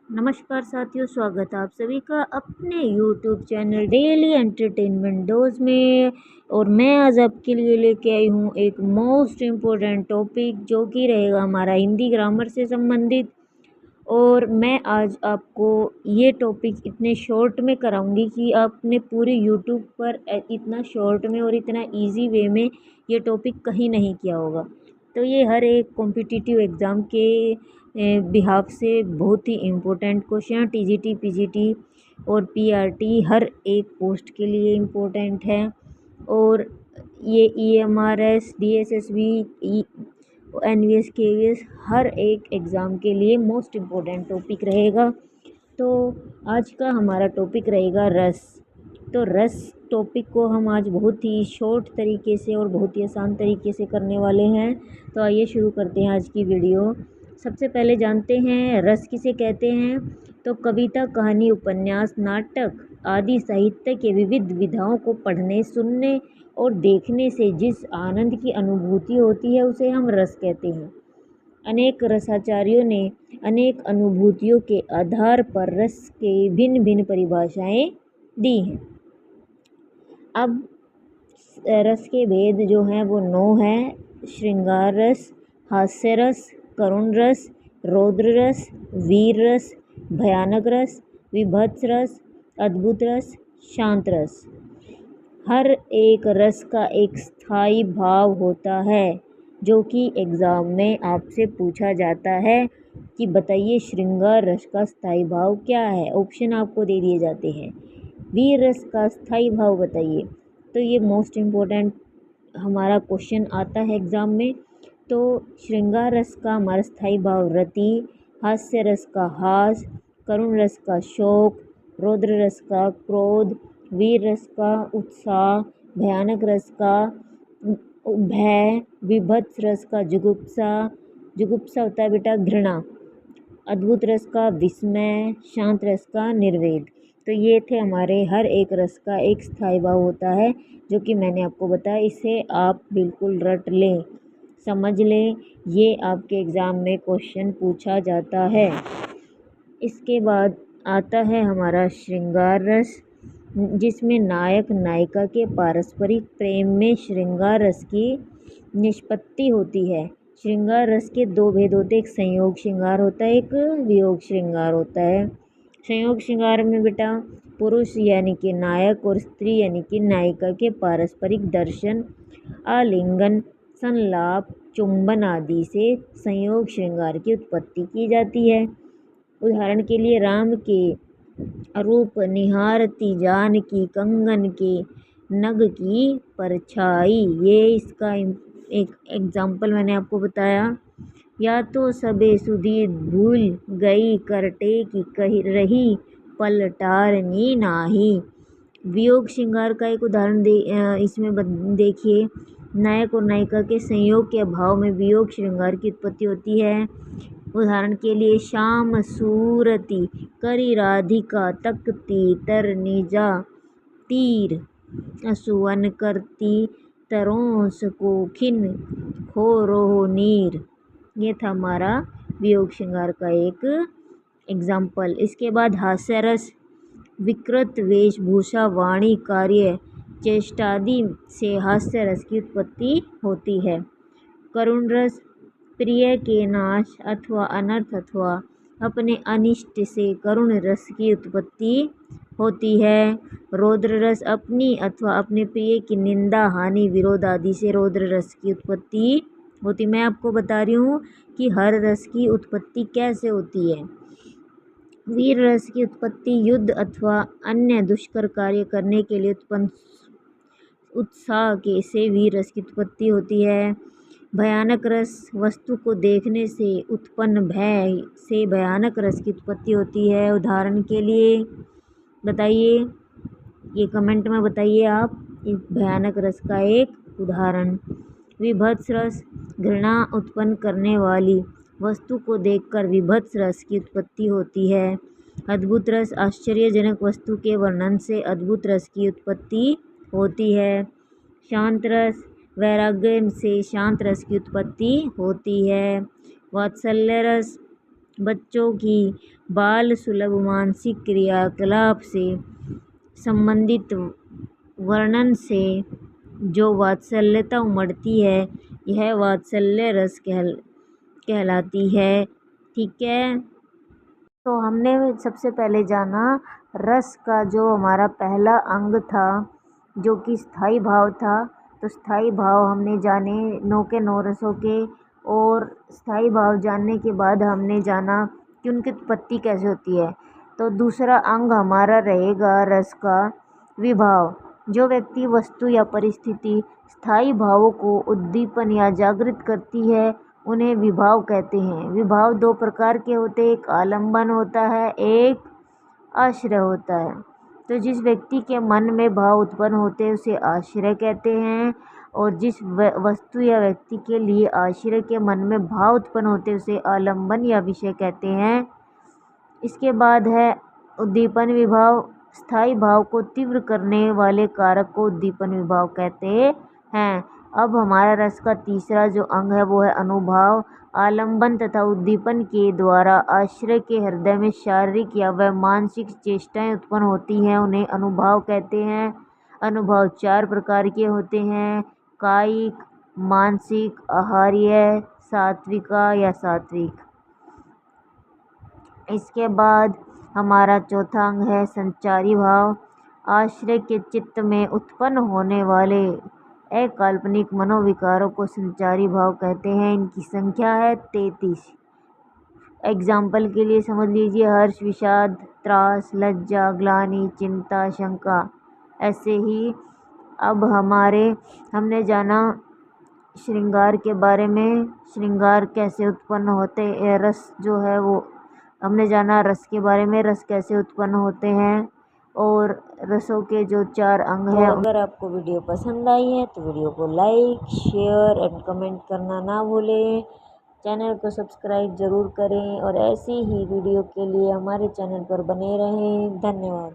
नमस्कार साथियों, स्वागत है आप सभी का अपने YouTube channel daily entertainment dose में। और मैं आज आपके लिए लेके आई हूँ एक मोस्ट इम्पोर्टेंट टॉपिक जो कि रहेगा हमारा हिंदी ग्रामर से संबंधित। और मैं आज आपको ये टॉपिक इतने शॉर्ट में कराऊंगी कि आपने पूरे यूट्यूब पर इतना शॉर्ट में और इतना इजी वे में ये टॉपिक कहीं नहीं किया होगा। तो ये हर एक कॉम्पिटिटिव एग्ज़ाम के बिहाफ से बहुत ही इम्पोर्टेंट क्वेश्चन, टीजीटी पीजीटी और पीआरटी हर एक पोस्ट के लिए इम्पोर्टेंट है। और ये ईएमआरएस, डीएसएसबी, एनवीएस, केवीएस हर एक एग्ज़ाम के लिए मोस्ट इम्पोर्टेंट टॉपिक रहेगा। तो आज का हमारा टॉपिक रहेगा रस। तो रस टॉपिक को हम आज बहुत ही शॉर्ट तरीके से और बहुत ही आसान तरीके से करने वाले हैं। तो आइए शुरू करते हैं आज की वीडियो। सबसे पहले जानते हैं रस किसे कहते हैं। तो कविता, कहानी, उपन्यास, नाटक आदि साहित्य के विविध विधाओं को पढ़ने, सुनने और देखने से जिस आनंद की अनुभूति होती है उसे हम रस कहते हैं। अनेक रसाचार्यों ने अनेक अनुभूतियों के आधार पर रस के भिन्न भिन्न परिभाषाएं दी हैं। अब रस के भेद जो हैं वो 9 हैं। श्रृंगार रस, हास्य रस, करुण रस, रौद्र रस, वीर रस, भयानक रस, विभत्स रस, अद्भुत रस, शांत रस। हर एक रस का एक स्थायी भाव होता है जो कि एग्ज़ाम में आपसे पूछा जाता है कि बताइए श्रृंगार रस का स्थायी भाव क्या है। ऑप्शन आपको दे दिए जाते हैं। वीर रस का स्थायी भाव बताइए। तो ये मोस्ट इम्पोर्टेंट हमारा क्वेश्चन आता है एग्ज़ाम में। तो श्रृंगार रस का हमारा स्थायी भाव रति, हास्य रस का हास, करुण रस का शोक, रौद्र रस का क्रोध, वीर रस का उत्साह, भयानक रस का भय, विभत्स रस का जुगुप्सा, जुगुप्सा होता है बेटा घृणा, अद्भुत रस का विस्मय, शांत रस का निर्वेद। तो ये थे हमारे हर एक रस का एक स्थायी भाव होता है जो कि मैंने आपको बताया। इसे आप बिल्कुल रट लें, समझ लें, ये आपके एग्ज़ाम में क्वेश्चन पूछा जाता है। इसके बाद आता है हमारा श्रृंगार रस, जिसमें नायक नायिका के पारस्परिक प्रेम में श्रृंगार रस की निष्पत्ति होती है। श्रृंगार रस के 2 भेद होते हैं, एक संयोग श्रृंगार होता है, एक वियोग श्रृंगार होता है। संयोग श्रृंगार में बेटा पुरुष यानी कि नायक और स्त्री यानी कि नायिका के पारस्परिक दर्शन, आलिंगन, संलाप, चुंबन आदि से संयोग श्रृंगार की उत्पत्ति की जाती है। उदाहरण के लिए राम के रूप निहारती जानकी कंगन के नग की परछाई, ये इसका एक एग्जाम्पल मैंने आपको बताया। या तो सबे सुधी भूल गई करटे की कही रही पलटारनी नाही। वियोग श्रृंगार का एक उदाहरण इसमें देखिए, नायक और नायिका के संयोग के अभाव में वियोग श्रृंगार की उत्पत्ति होती है। उदाहरण के लिए श्याम सूरती करी राधिका तकती तरनिजा तीर असुवन करती तरोंस को खिन खोरो नीर। ये था हमारा वियोग श्रृंगार का एक एग्जाम्पल। इसके बाद हास्य रस, विकृत वेशभूषा, वाणी, कार्य, चेष्टादि से हास्य रस की उत्पत्ति होती है। करुण रस, प्रिय के नाश अथवा अनर्थ अथवा अपने अनिष्ट से करुण रस की उत्पत्ति होती है। रौद्र रस, अपनी अथवा अपने प्रिय की निंदा, हानि, विरोध आदि से रौद्र रस की उत्पत्ति होती। मैं आपको बता रही हूँ कि हर रस की उत्पत्ति कैसे होती है। वीर रस की उत्पत्ति युद्ध अथवा अन्य दुष्कर कार्य करने के लिए उत्पन्न उत्साह के से वीर रस की उत्पत्ति होती है। भयानक रस, वस्तु को देखने से उत्पन्न भय से भयानक रस की उत्पत्ति होती है। उदाहरण के लिए बताइए, ये कमेंट में बताइए आप इस भयानक रस का एक उदाहरण। विभत्स रस, घृणा उत्पन्न करने वाली वस्तु को देखकर विभत्स रस की उत्पत्ति होती है। अद्भुत रस, आश्चर्यजनक वस्तु के वर्णन से अद्भुत रस की उत्पत्ति होती है। शांत रस, वैराग्य से शांत रस की उत्पत्ति होती है। वात्सल्य रस, बच्चों की बाल सुलभ मानसिक क्रियाकलाप से संबंधित वर्णन से जो वात्सल्यता उमड़ती है, यह वात्सल्य रस कहलाती है। ठीक है, तो हमने सबसे पहले जाना रस का जो हमारा पहला अंग था, जो कि स्थाई भाव था। तो स्थाई भाव हमने जाने 9 के 9 रसों के, और स्थाई भाव जानने के बाद हमने जाना कि उनकी उत्पत्ति कैसे होती है। तो दूसरा अंग हमारा रहेगा रस का विभाव। जो व्यक्ति, वस्तु या परिस्थिति स्थाई भावों को उद्दीपन या जागृत करती है, उन्हें विभाव कहते हैं। विभाव दो प्रकार के होते हैं, एक आलंबन होता है, एक आश्रय होता है। तो जिस व्यक्ति के मन में भाव उत्पन्न होते हैं उसे आश्रय कहते हैं, और जिस वस्तु या व्यक्ति के लिए आश्रय के मन में भाव उत्पन्न होते हैं उसे आलंबन या विषय कहते हैं। इसके बाद है उद्दीपन विभाव। स्थाई भाव को तीव्र करने वाले कारक को उद्दीपन विभाव कहते हैं। अब हमारा रस का तीसरा जो अंग है वो है अनुभाव। आलंबन तथा उद्दीपन के द्वारा आश्रय के हृदय में शारीरिक या व मानसिक चेष्टाएं उत्पन्न होती हैं, उन्हें अनुभाव कहते हैं। अनुभाव 4 प्रकार के होते हैं, कायिक, मानसिक, आहार्य, सात्विका या सात्विक। इसके बाद हमारा चौथा अंग है संचारी भाव। आश्रय के चित्त में उत्पन्न होने वाले अकाल्पनिक मनोविकारों को संचारी भाव कहते हैं। इनकी संख्या है 33। एग्जाम्पल के लिए समझ लीजिए, हर्ष, विषाद, त्रास, लज्जा, ग्लानि, चिंता, शंका। ऐसे ही अब हमने जाना श्रृंगार के बारे में। श्रृंगार कैसे उत्पन्न होते हैं, रस जो है वो हमने जाना। रस के बारे में, रस कैसे उत्पन्न होते हैं, और रसों के जो 4 अंग हैं। अगर आपको वीडियो पसंद आई है तो वीडियो को लाइक, शेयर एंड कमेंट करना ना भूलें। चैनल को सब्सक्राइब ज़रूर करें और ऐसी ही वीडियो के लिए हमारे चैनल पर बने रहें। धन्यवाद।